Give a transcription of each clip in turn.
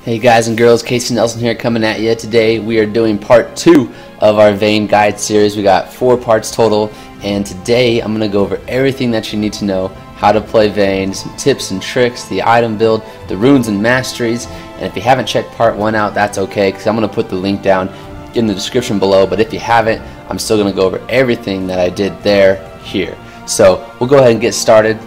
Hey guys and girls, Casey Nelson here coming at you. Today we are doing part 2 of our Vayne guide series. We got 4 parts total, and today I'm going to go over everything that you need to know how to play Vayne, some tips and tricks, the item build, the runes and masteries. And if you haven't checked part 1 out, that's okay, because I'm going to put the link down in the description below. But if you haven't, I'm still going to go over everything that I did there here. So we'll go ahead and get started,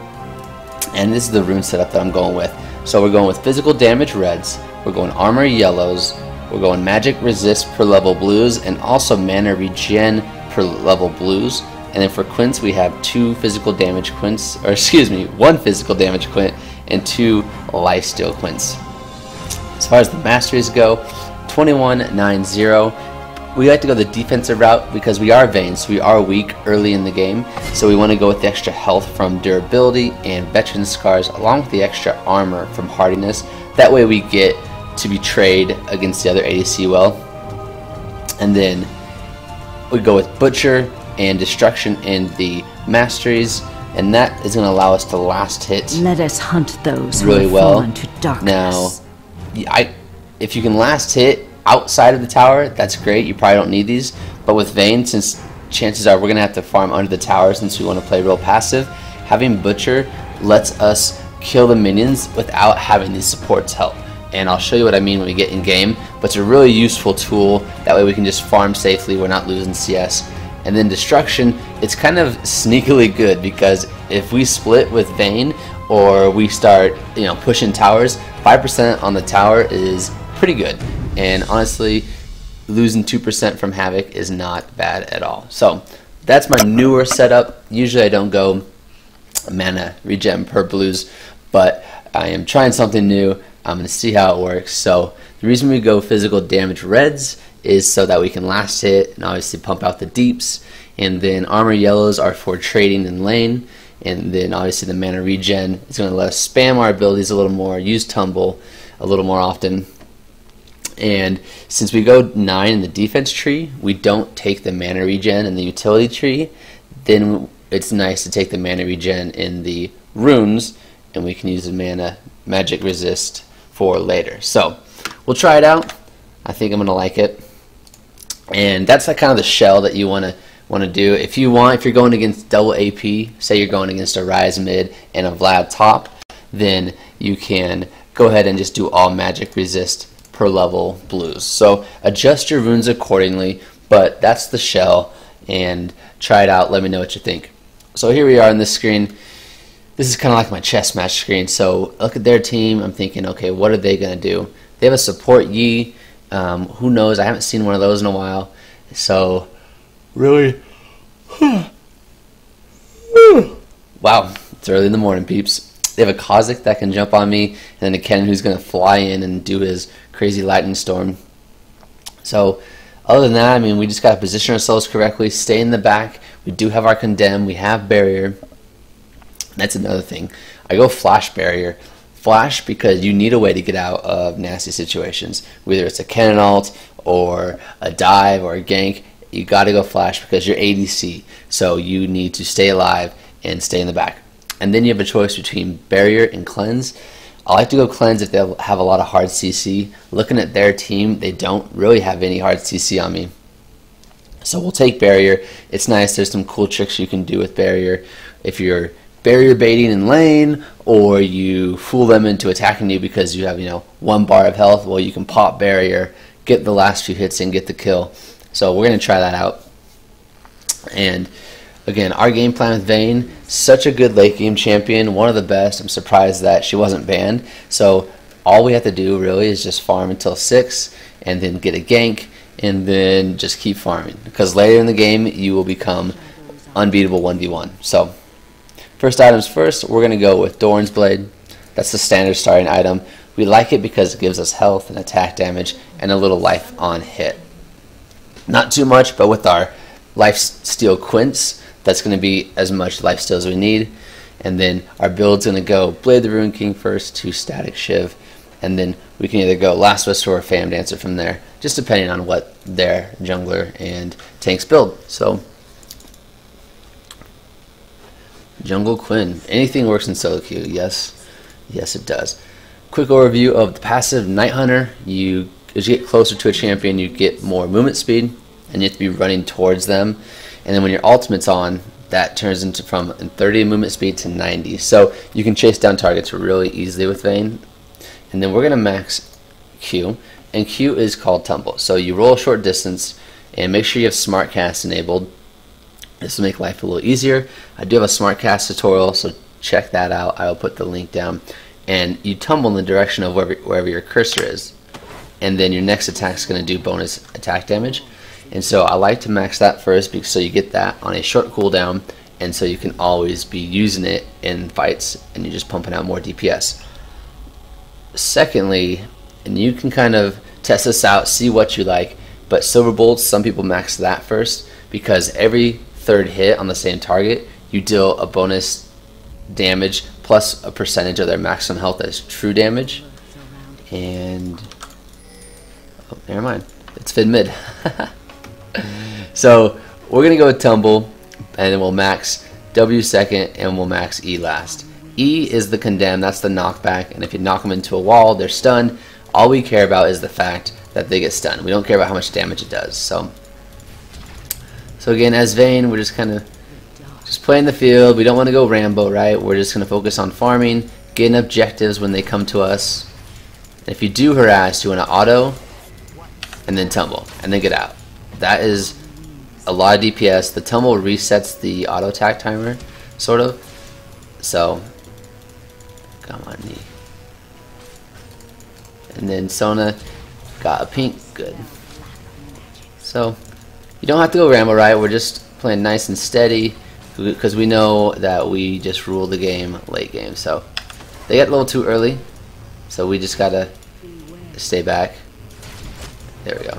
and this is the rune setup that I'm going with. So we're going with physical damage reds, we're going armor yellows, we're going magic resist per level blues, and also mana regen per level blues. And then for quints we have 2 physical damage quints, or excuse me, 1 physical damage quint and 2 lifesteal quints. As far as the masteries go, 2190. We like to go the defensive route because we are Vayne, so we are weak early in the game. So we want to go with the extra health from durability and veteran scars, along with the extra armor from hardiness. That way we get to be trade against the other ADC well. And then we go with butcher and destruction in the masteries, and that is going to allow us to last hit. Let us hunt those really who well. fall into darkness. Now, if you can last hit outside of the tower, that's great. You probably don't need these, but with Vayne, since chances are we're going to have to farm under the tower since we want to play real passive, having butcher lets us kill the minions without having these supports help. And I'll show you what I mean when we get in game, but it's a really useful tool. That way we can just farm safely, we're not losing CS. And then destruction, it's kind of sneakily good, because if we split with Vayne or we start pushing towers, 5% on the tower is pretty good. And honestly, losing 2% from Havoc is not bad at all. So that's my newer setup. Usually I don't go mana regen per blues, but I am trying something new. I'm going to see how it works. So the reason we go physical damage reds is so that we can last hit and obviously pump out the deeps. And then armor yellows are for trading in lane. And then obviously the mana regen is going to let us spam our abilities a little more, use tumble a little more often. And since we go 9 in the defense tree, we don't take the mana regen in the utility tree. Then it's nice to take the mana regen in the runes, and we can use the mana magic resist for later. So we'll try it out. I think I'm gonna like it, and that's like kind of the shell that you want to do. If you're going against double AP, say you're going against a Ryze mid and a Vlad top, then you can go ahead and just do all magic resist per level blues. So adjust your runes accordingly, but that's the shell, and try it out. Let me know what you think. So here we are on this screen. This is kind of like my chess match screen. So look at their team. I'm thinking, okay, what are they going to do? They have a support Yi. Who knows? I haven't seen one of those in a while. So really, wow, it's early in the morning, peeps. They have a Kha'Zix that can jump on me, and then a Ken who's going to fly in and do his crazy lightning storm. So other than that, I mean, we just got to position ourselves correctly, stay in the back. We do have our condemn, we have barrier. That's another thing. I go flash barrier. Flash because you need a way to get out of nasty situations. Whether it's a cannon ult or a dive or a gank, you got to go flash because you're ADC. So you need to stay alive and stay in the back. And then you have a choice between barrier and cleanse. I like to go cleanse if they have a lot of hard CC. Looking at their team, they don't really have any hard CC on me. So we'll take barrier. It's nice. There's some cool tricks you can do with barrier. If you're barrier baiting in lane, or you fool them into attacking you because you have 1 bar of health, well, you can pop barrier, get the last few hits and get the kill. So we're going to try that out. And again, our game plan with Vayne, such a good late game champion, one of the best. I'm surprised that she wasn't banned. So all we have to do really is just farm until 6 and then get a gank and then just keep farming, because later in the game you will become unbeatable 1v1. So first items first, we're going to go with Doran's Blade. That's the standard starting item. We like it because it gives us health and attack damage and a little life on hit. Not too much, but with our lifesteal quints, that's going to be as much lifesteal as we need. And then our build's going to go Blade the Ruin King first, 2 Static Shiv, and then we can either go Last Whisper or Phantom Dancer from there, just depending on what their jungler and tanks build. So Jungle Quinn, anything works in solo queue, yes it does. quick overview of the passive Night Hunter. As you get closer to a champion, you get more movement speed, and you have to be running towards them. And then when your ultimate's on, that turns into from 30 movement speed to 90. So you can chase down targets really easily with Vayne. And then we're going to max Q, and Q is called Tumble. So you roll a short distance, and make sure you have Smart Cast enabled. This will make life a little easier. I do have a Smart Cast tutorial, so check that out. I will put the link down. And you tumble in the direction of wherever your cursor is. And then your next attack is going to do bonus attack damage. And so I like to max that first, because so you get that on a short cooldown, and so you can always be using it in fights, and you're just pumping out more DPS. Secondly, and you can kind of test this out, see what you like, but Silver Bolts, some people max that first, because every third hit on the same target, you deal a bonus damage plus a percentage of their maximum health as true damage. And oh, never mind, it's Fid mid. So we're gonna go with Tumble, and then we'll max W second, and we'll max E last. E is the condemn, that's the knockback, and if you knock them into a wall, they're stunned. All we care about is the fact that they get stunned. We don't care about how much damage it does. So again, as Vayne, we're just kind of playing the field. We don't want to go Rambo, right? We're just going to focus on farming, getting objectives when they come to us. And if you do harass, you want to auto, and then tumble, and then get out. That is a lot of DPS. The tumble resets the auto attack timer, sort of. So, come on, knee. And then Sona got a pink, good. So, you don't have to go Rambo, right? We're just playing nice and steady, because we know that we just rule the game late game. So, they get a little too early, so we just gotta stay back. There we go.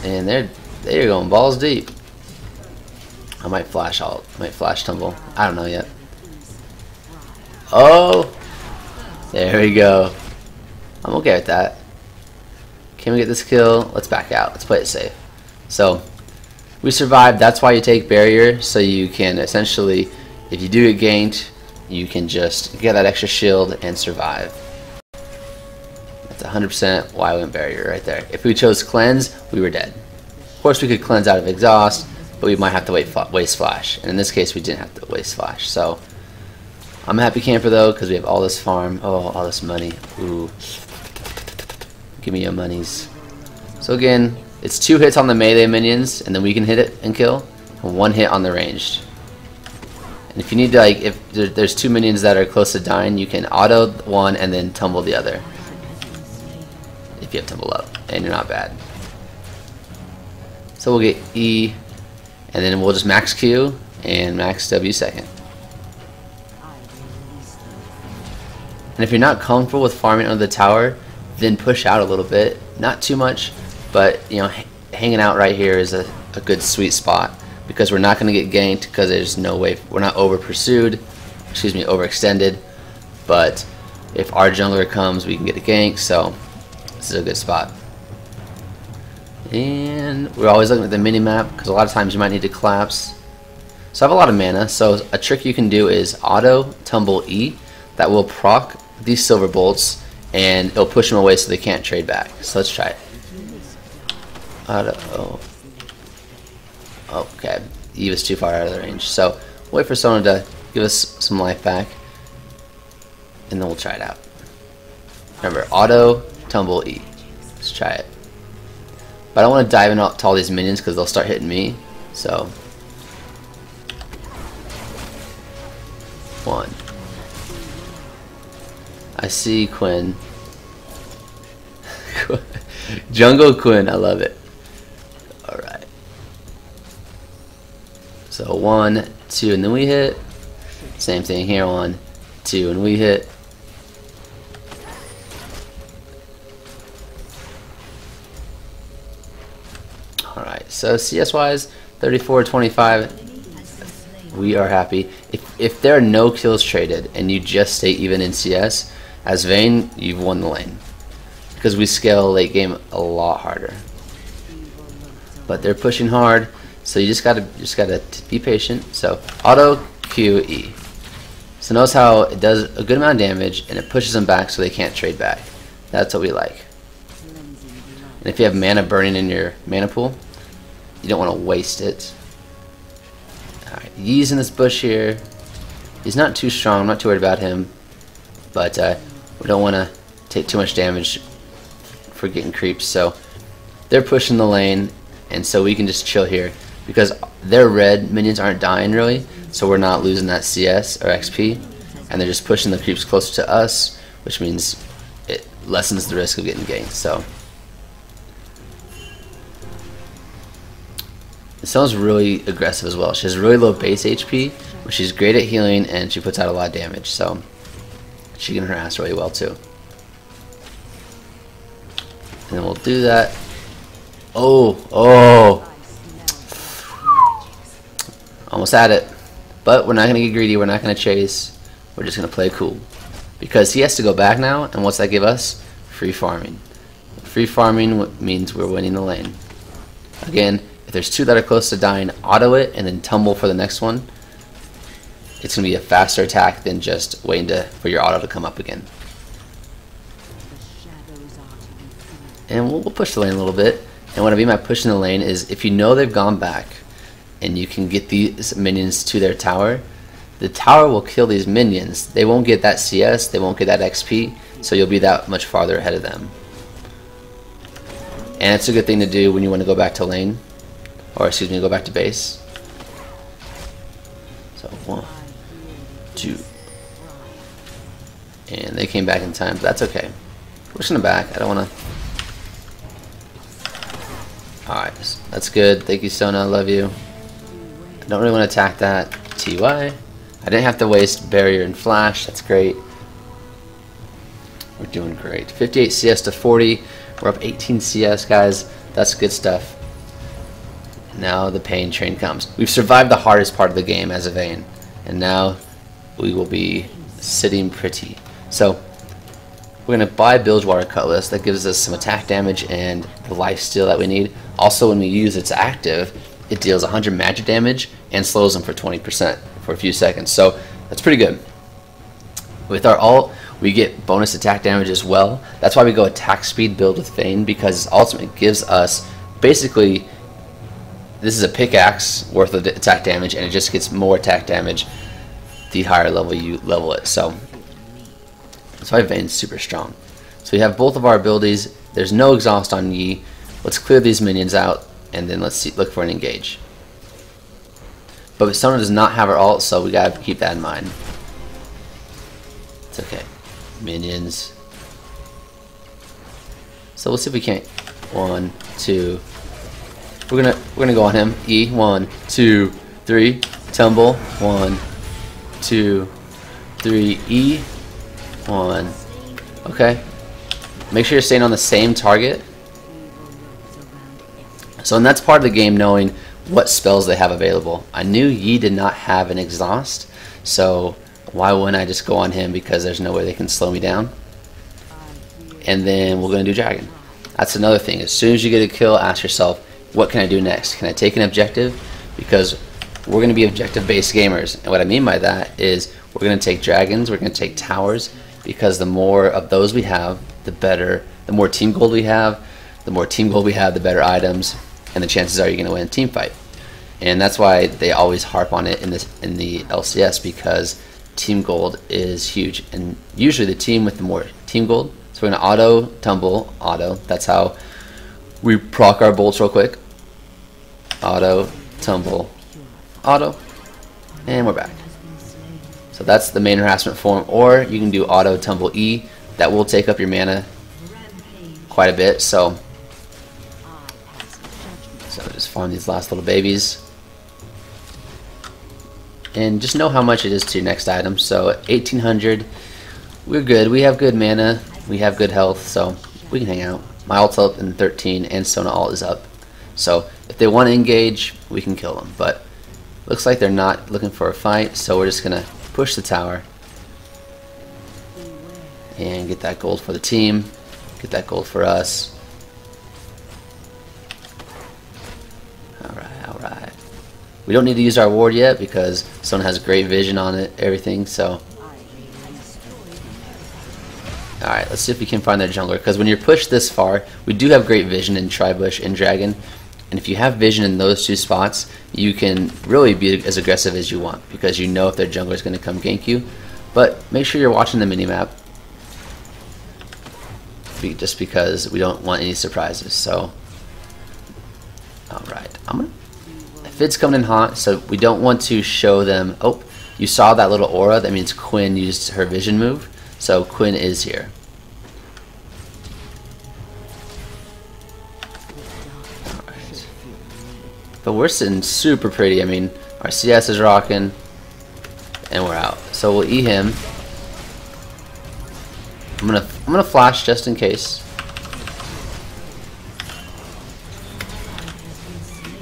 And they're going balls deep. I might flash tumble. I don't know yet. Oh, there we go. I'm okay with that. Can we get this kill? Let's back out. Let's play it safe. So we survived. That's why you take barrier, so you can essentially, if you do get ganked, you can just get that extra shield and survive. That's 100% why we went barrier right there. If we chose cleanse, we were dead. Of course, we could cleanse out of exhaust, but we might have to waste flash. And in this case, we didn't have to waste flash. So I'm a happy camper though, because we have all this farm. Oh, all this money. Ooh. Give me your monies. So again, it's 2 hits on the melee minions, and then we can hit it and kill, and 1 hit on the ranged. And if you need to, like, if there's 2 minions that are close to dying, you can auto one and then tumble the other. If you have tumble up, and you're not bad. So we'll get E, and then we'll just max Q and max W second. And if you're not comfortable with farming under the tower, then push out a little bit. Not too much, but you know, hanging out right here is a good sweet spot, because we're not going to get ganked, because there's no way, we're not over pursued, excuse me, overextended. But if our jungler comes, we can get a gank, so this is a good spot. And we're always looking at the mini map, because a lot of times you might need to collapse. So I have a lot of mana, so a trick you can do is auto tumble E. That will proc these silver bolts, and it'll push them away so they can't trade back. So let's try it. Auto. Oh, okay. E was too far out of the range. So wait for someone to give us some life back, and then we'll try it out. Remember, auto tumble E. Let's try it. But I don't want to dive into all these minions, because they'll start hitting me. So 1. I see Quinn. Jungle Quinn, I love it. Alright. So 1, 2, and then we hit. Same thing here, 1, 2, and we hit. Alright, so CS wise, 34-25. We are happy. If there are no kills traded and you just stay even in CS, as Vayne, you've won the lane, because we scale late game a lot harder. But they're pushing hard, so you just gotta be patient. So auto QE. So notice how it does a good amount of damage and it pushes them back so they can't trade back. That's what we like. And if you have mana burning in your mana pool, you don't want to waste it. Alright, Yi's in this bush here. He's not too strong, I'm not too worried about him. But we don't want to take too much damage for getting creeps. So they're pushing the lane, and so we can just chill here. Because their red minions aren't dying really, so we're not losing that CS or XP. And they're just pushing the creeps closer to us, which means it lessens the risk of getting ganked. So this sounds really aggressive as well. She has really low base HP, but she's great at healing and she puts out a lot of damage, so she can harass really well too. And then we'll do that. Oh! Almost had it. But we're not going to get greedy, we're not going to chase. We're just going to play cool. Because he has to go back now, and what's that give us? Free farming. Free farming means we're winning the lane. Again, if there's two that are close to dying, auto it and then tumble for the next one. It's going to be a faster attack than just waiting for your auto to come up again. And we'll push the lane a little bit. And what I mean by pushing the lane is if you know they've gone back and you can get these minions to their tower, the tower will kill these minions. They won't get that CS, they won't get that XP, so you'll be that much farther ahead of them. And it's a good thing to do when you want to go back to lane, or excuse me, go back to base. So 1, 2, and they came back in time, but that's okay. Pushing them back, I don't want to. Alright, that's good. Thank you, Sona, I love you. I don't really want to attack that. TY. I didn't have to waste barrier and flash, that's great. We're doing great. 58 CS to 40. We're up 18 CS, guys. That's good stuff. Now the pain train comes. We've survived the hardest part of the game as a Vayne, and now we will be sitting pretty. So we're going to buy Bilgewater Cutlass. That gives us some attack damage and the lifesteal that we need. Also, when we use its active, it deals 100 magic damage and slows them for 20% for a few seconds. So that's pretty good. With our ult, we get bonus attack damage as well. That's why we go attack speed build with Vayne, because ultimate gives us basically, this is a pickaxe worth of attack damage, and it just gets more attack damage the higher level you level it. So that's why Vayne's super strong. So we have both of our abilities. There's no exhaust on Yi. Let's clear these minions out, and then let's look for an engage. But Sona does not have her ult, so we gotta keep that in mind. It's okay. Minions. So we'll see if we can't. 1, 2. We're gonna go on him. E. 1, 2, 3. Tumble. 1, 2, 3. E. 1. Okay. Make sure you're staying on the same target. So, and that's part of the game, knowing what spells they have available. I knew Yi did not have an exhaust, so why wouldn't I just go on him, because there's no way they can slow me down. And then we're going to do dragon. That's another thing. As soon as you get a kill, ask yourself, what can I do next? Can I take an objective? Because we're going to be objective based gamers, and what I mean by that is we're going to take dragons, we're going to take towers, because the more of those we have, the better. The more team gold we have, the better items, and the chances are you're going to win a team fight. And that's why they always harp on it in the LCS, because team gold is huge, and usually the team with the more team gold. So we're going to auto, tumble, auto. That's how we proc our bolts real quick. Auto, tumble, auto, and we're back. So that's the main harassment form, or you can do auto, tumble, E. That will take up your mana quite a bit, so just farm these last little babies. And just know how much it is to your next item. So 1800, we're good. We have good mana, we have good health, so we can hang out. My ult's up in 13, and Sona ult is up. So if they want to engage, we can kill them. But looks like they're not looking for a fight, so we're just gonna push the tower and get that gold for the team, get that gold for us. Alright. We don't need to use our ward yet because Sona has great vision on it, everything, so Alright, let's see if we can find their jungler, because when you're pushed this far, we do have great vision in Tribush and Dragon, and if you have vision in those two spots, you can really be as aggressive as you want, because you know if their jungler is going to come gank you. But make sure you're watching the minimap, just because we don't want any surprises. So, alright, Fid's coming in hot, so we don't want to show them. Oh, you saw that little aura, that means Quinn used her vision move. So Quinn is here. Alright. But we're sitting super pretty. I mean, our CS is rocking, and we're out. So we'll E him. I'm gonna flash just in case.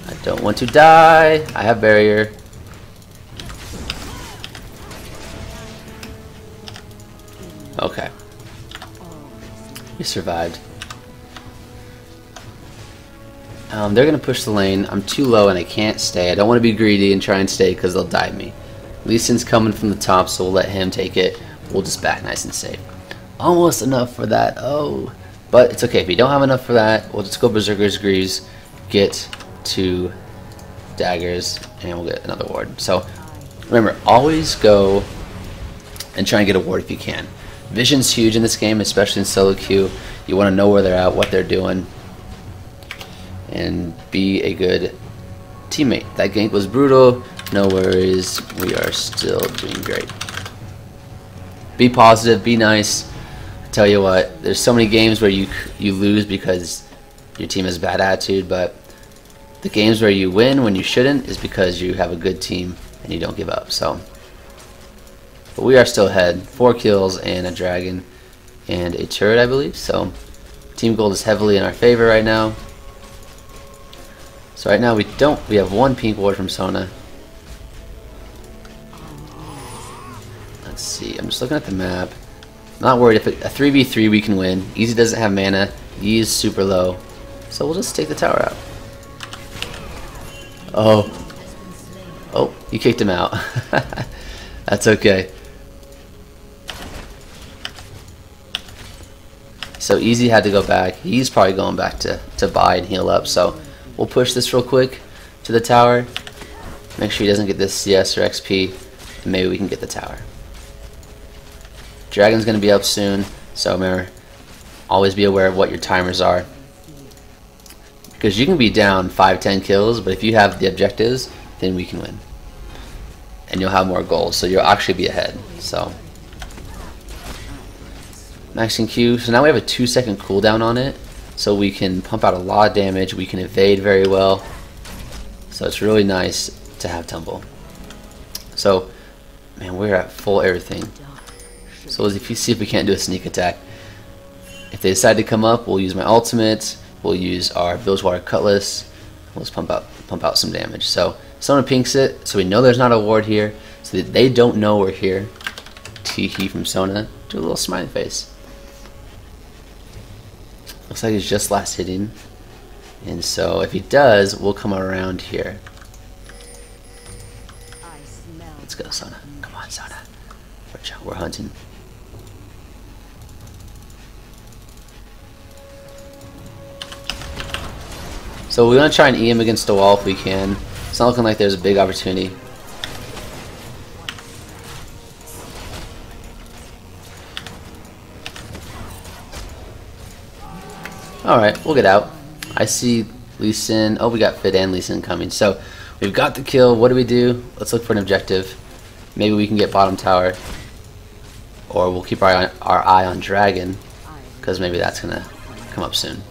I don't want to die. I have barrier. Okay. We survived. They're going to push the lane. I'm too low and I can't stay. I don't want to be greedy and try and stay because they'll dive me. Lee Sin's coming from the top, so we'll let him take it. We'll just back nice and safe. Almost enough for that. Oh. But it's okay. If you don't have enough for that, we'll just go Berserker's Greaves, get 2 daggers, and we'll get another ward. So remember, always go and try and get a ward if you can. Vision's huge in this game, especially in solo queue. You want to know where they're at, what they're doing, and be a good teammate. That gank was brutal. No worries. We are still doing great. Be positive. Be nice. I tell you what, there's so many games where you lose because your team has bad attitude, but the games where you win when you shouldn't is because you have a good team and you don't give up. So. But we are still ahead. 4 kills and a dragon and a turret, I believe. So team gold is heavily in our favor right now. So right now we have 1 pink ward from Sona. Let's see. I'm just looking at the map. I'm not worried. If a 3v3 we can win. Easy doesn't have mana. Yi is super low. So we'll just take the tower out. Oh, you kicked him out. That's okay. So Easy had to go back. He's probably going back to buy and heal up. So we'll push this real quick to the tower. Make sure he doesn't get this CS or XP. And maybe we can get the tower. Dragon's going to be up soon. So remember, always be aware of what your timers are. Because you can be down 5-10 kills, but if you have the objectives, then we can win. And you'll have more goals, so you'll actually be ahead. So maxing Q. So now we have a 2-second cooldown on it, so we can pump out a lot of damage. We can evade very well. So it's really nice to have tumble. So, man, we're at full everything. So if you see if we can't do a sneak attack. If they decide to come up, we'll use my ultimate. We'll use our Bilgewater Cutlass. We'll just pump out some damage. So someone pinks it, so we know there's not a ward here, so that they don't know we're here. Teehee from Sona. Do a little smiley face. Looks like he's just last hitting. And so if he does, we'll come around here. Let's go, Sona. Come on, Sona. We're hunting. So we're going to try and E him against the wall if we can. It's not looking like there's a big opportunity. Alright, we'll get out. I see Lee Sin. Oh, we got Fid and Lee Sin coming. So we've got the kill. What do? Let's look for an objective. Maybe we can get bottom tower. Or we'll keep our eye on Dragon, because maybe that's going to come up soon.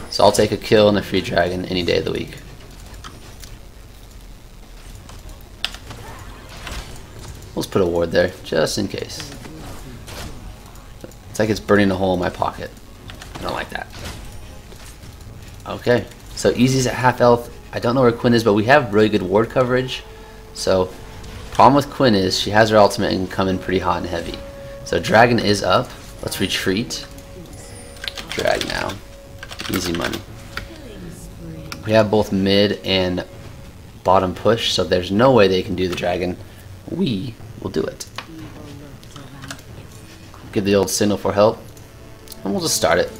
So I'll take a kill and a free dragon any day of the week. Let's put a ward there, just in case. It's like it's burning a hole in my pocket. I don't like that. Okay, so Easy's at half health. I don't know where Quinn is, but we have really good ward coverage. So, problem with Quinn is she has her ultimate and can come in pretty hot and heavy. So Dragon is up. Let's retreat. Drag now. Easy money. We have both mid and bottom push, so there's no way they can do the dragon. We will do it. Give the old signal for help. And we'll just start it.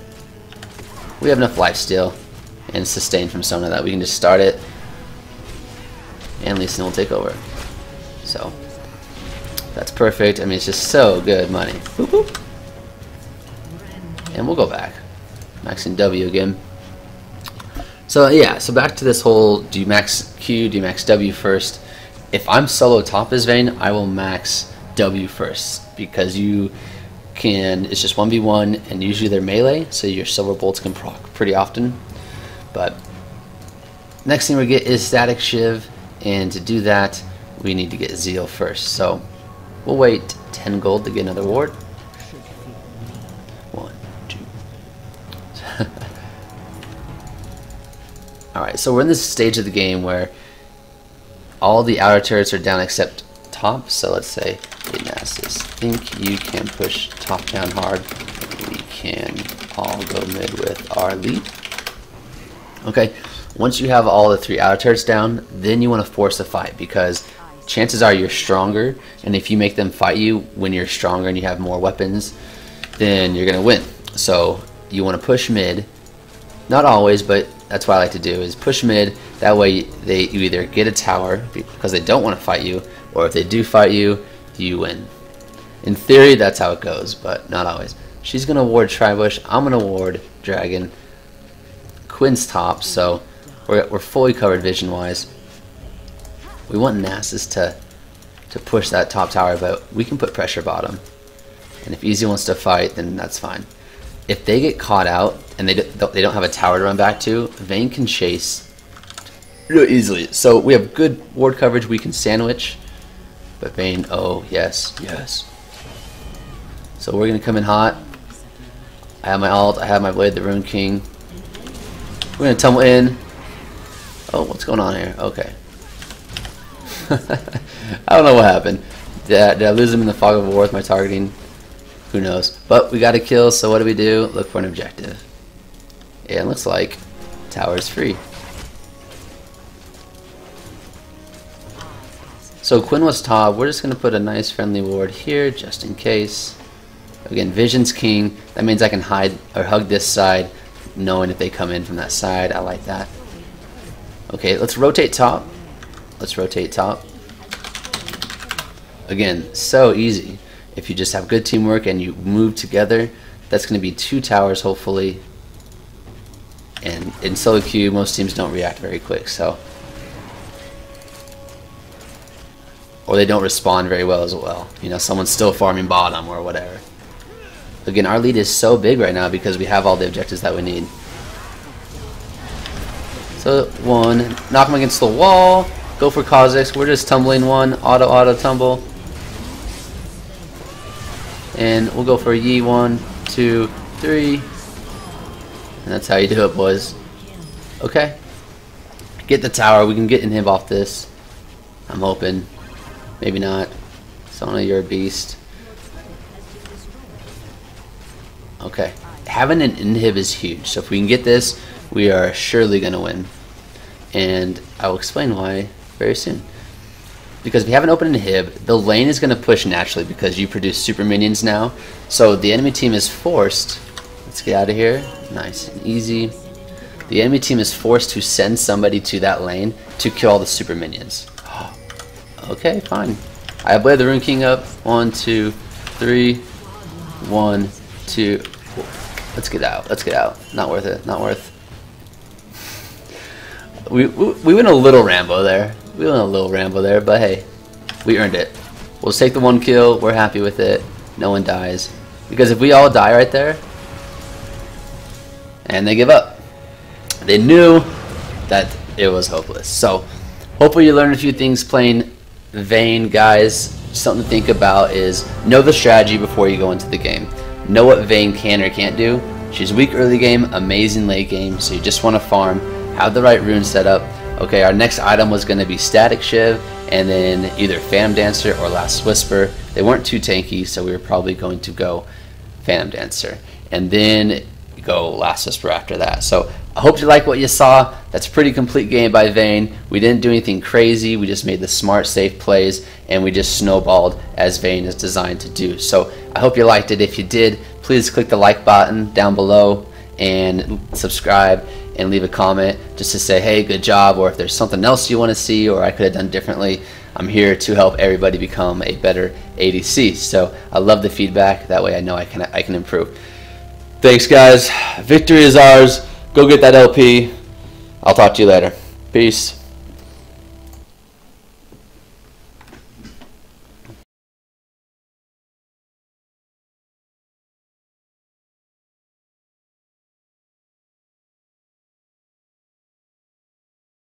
We have enough lifesteal and sustain from Sona that we can just start it. And Lee Sin will take over. So, that's perfect. I mean, it's just so good money. Boop, boop. And we'll go back. Maxing W again. So yeah, so back to this whole, do you max Q, do you max W first? If I'm solo top as Vayne, I will max W first, because you can, it's just 1v1, and usually they're melee, so your silver bolts can proc pretty often. But next thing we get is static shiv, and to do that, we need to get Zeal first. So we'll wait 10 gold to get another ward. 1, 2. Alright, so we're in this stage of the game where all the outer turrets are down except top. So let's say, hey Nasus, think you can push top down hard. We can all go mid with our lead. Okay, once you have all the 3 outer turrets down, then you want to force a fight, because chances are you're stronger, and if you make them fight you when you're stronger and you have more weapons, then you're going to win. So you want to push mid. Not always, but that's what I like to do, is push mid. That way you either get a tower because they don't want to fight you, or if they do fight you, you win. In theory, that's how it goes, but not always. She's going to ward Tribush. I'm going to ward Dragon. Quinn's top, so we're fully covered vision-wise. We want Nasus to push that top tower, but we can put pressure bottom. And if Easy wants to fight, then that's fine. If they get caught out and they don't have a tower to run back to, Vayne can chase really easily. So we have good ward coverage, we can sandwich, but Vayne, oh yes, yes. So we're gonna come in hot. I have my ult, I have my Blade the Rune King. We're gonna tumble in. Oh, what's going on here? Okay. I don't know what happened. Did I lose him in the fog of war with my targeting? Who knows? But we got a kill, so what do? Look for an objective. Yeah, it looks like tower's free. So Quinn was top. We're just going to put a nice friendly ward here, just in case. Again, Vision's king. That means I can hide or hug this side, knowing if they come in from that side. I like that. Okay, let's rotate top. Let's rotate top. Again, so easy. If you just have good teamwork and you move together, that's going to be 2 towers hopefully. And in solo queue, most teams don't react very quick, so, or they don't respond very well as well. You know, someone's still farming bottom or whatever. Again, our lead is so big right now because we have all the objectives that we need. So 1, knock them against the wall. Go for Kha'Zix. We're just tumbling 1, auto tumble. And we'll go for Yi 1, 2, 3. And that's how you do it, boys. Okay. Get the tower. We can get inhib off this. I'm hoping. Maybe not. Sona, you're a beast. Okay. Having an inhib is huge. So if we can get this, we are surely going to win. And I will explain why very soon. Because if you have an open inhib, the lane is going to push naturally because you produce super minions now. So the enemy team is forced, let's get out of here, nice and easy. The enemy team is forced to send somebody to that lane to kill all the super minions. Okay, fine. I have Blade the Rune King up, 1, 2, 3, 1, 2. Let's get out, let's get out. Not worth it, not worth. We went a little Rambo there. We went a little Rambo there, but hey, we earned it. We'll just take the 1 kill. We're happy with it. No one dies. Because if we all die right there, and they give up, they knew that it was hopeless. So, hopefully you learned a few things playing Vayne, guys. Something to think about is know the strategy before you go into the game. Know what Vayne can or can't do. She's weak early game, amazing late game, so you just want to farm, have the right rune set up. Okay, our next item was going to be Static Shiv, and then either Phantom Dancer or Last Whisper. They weren't too tanky, so we were probably going to go Phantom Dancer. And then go Last Whisper after that. So I hope you like what you saw. That's a pretty complete game by Vayne. We didn't do anything crazy. We just made the smart, safe plays, and we just snowballed as Vayne is designed to do. So I hope you liked it. If you did, please click the like button down below and subscribe and leave a comment just to say, hey, good job, or if there's something else you want to see or I could have done differently. I'm here to help everybody become a better ADC. So I love the feedback. That way I know I can improve. Thanks, guys. Victory is ours. Go get that LP. I'll talk to you later. Peace.